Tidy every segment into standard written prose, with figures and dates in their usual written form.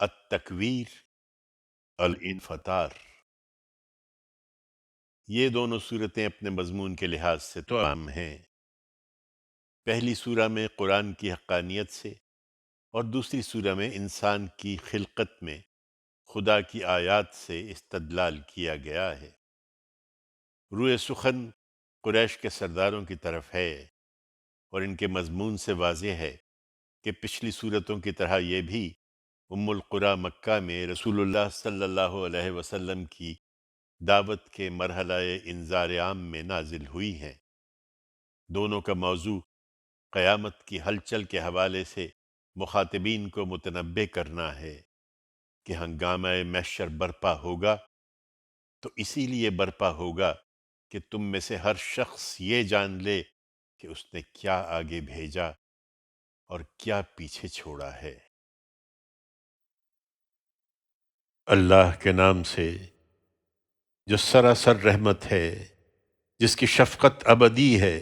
التکویر، الانفطار۔ یہ دونوں صورتیں اپنے مضمون کے لحاظ سے تو عام ہیں۔ پہلی سورہ میں قرآن کی حقانیت سے اور دوسری سورہ میں انسان کی خلقت میں خدا کی آیات سے استدلال کیا گیا ہے۔ روئے سخن قریش کے سرداروں کی طرف ہے اور ان کے مضمون سے واضح ہے کہ پچھلی صورتوں کی طرح یہ بھی ام القریٰ مکہ میں رسول اللہ صلی اللہ علیہ وسلم کی دعوت کے مرحلہ انذار عام میں نازل ہوئی ہیں۔ دونوں کا موضوع قیامت کی ہلچل کے حوالے سے مخاطبین کو متنبہ کرنا ہے کہ ہنگامہ محشر برپا ہوگا، تو اسی لیے برپا ہوگا کہ تم میں سے ہر شخص یہ جان لے کہ اس نے کیا آگے بھیجا اور کیا پیچھے چھوڑا ہے۔ اللہ کے نام سے جو سراسر رحمت ہے، جس کی شفقت ابدی ہے۔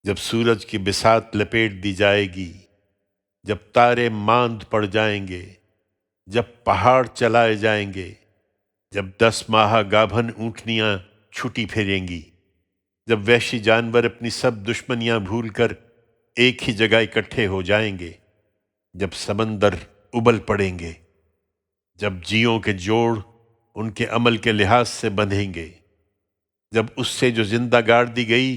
جب سورج کی بساط لپیٹ دی جائے گی، جب تارے ماند پڑ جائیں گے، جب پہاڑ چلائے جائیں گے، جب 10 ماہ گابھن اونٹنیاں چھٹی پھریں گی، جب وحشی جانور اپنی سب دشمنیاں بھول کر ایک ہی جگہ اکٹھے ہو جائیں گے، جب سمندر ابل پڑیں گے، جب جیوں کے جوڑ ان کے عمل کے لحاظ سے بندھیں گے، جب اس سے جو زندہ گاڑ دی گئی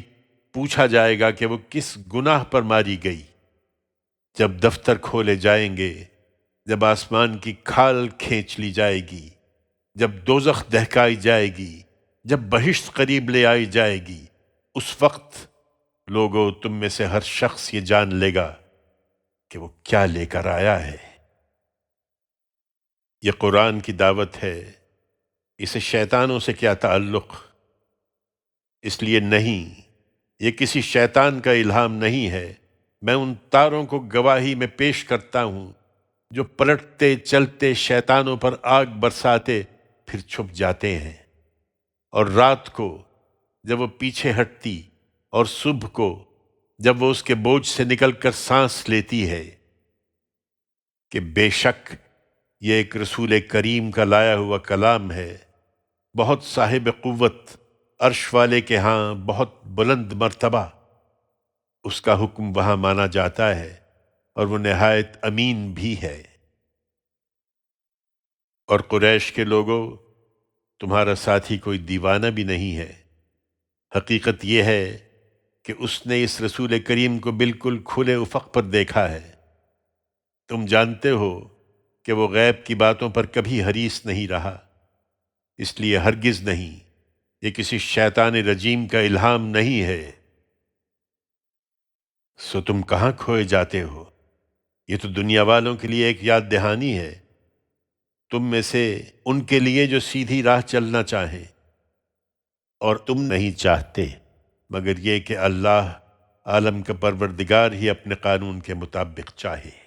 پوچھا جائے گا کہ وہ کس گناہ پر ماری گئی، جب دفتر کھولے جائیں گے، جب آسمان کی کھال کھینچ لی جائے گی، جب دوزخ دہکائی جائے گی، جب بہشت قریب لے آئی جائے گی، اس وقت لوگوں تم میں سے ہر شخص یہ جان لے گا کہ وہ کیا لے کر آیا ہے۔ یہ قرآن کی دعوت ہے، اسے شیطانوں سے کیا تعلق؟ اس لیے نہیں، یہ کسی شیطان کا الہام نہیں ہے۔ میں ان تاروں کو گواہی میں پیش کرتا ہوں جو پلٹتے چلتے شیطانوں پر آگ برساتے پھر چھپ جاتے ہیں، اور رات کو جب وہ پیچھے ہٹتی اور صبح کو جب وہ اس کے بوجھ سے نکل کر سانس لیتی ہے، کہ بے شک یہ ایک رسول کریم کا لایا ہوا کلام ہے، بہت صاحب قوت، عرش والے کے ہاں بہت بلند مرتبہ۔ اس کا حکم وہاں مانا جاتا ہے اور وہ نہایت امین بھی ہے۔ اور قریش کے لوگوں، تمہارا ساتھی کوئی دیوانہ بھی نہیں ہے۔ حقیقت یہ ہے کہ اس نے اس رسول کریم کو بالکل کھلے افق پر دیکھا ہے۔ تم جانتے ہو کہ وہ غیب کی باتوں پر کبھی حریص نہیں رہا، اس لیے ہرگز نہیں، یہ کسی شیطان رجیم کا الہام نہیں ہے۔ سو تم کہاں کھوئے جاتے ہو؟ یہ تو دنیا والوں کے لیے ایک یاد دہانی ہے، تم میں سے ان کے لیے جو سیدھی راہ چلنا چاہیں، اور تم نہیں چاہتے مگر یہ کہ اللہ عالم کا پروردگار ہی اپنے قانون کے مطابق چاہے۔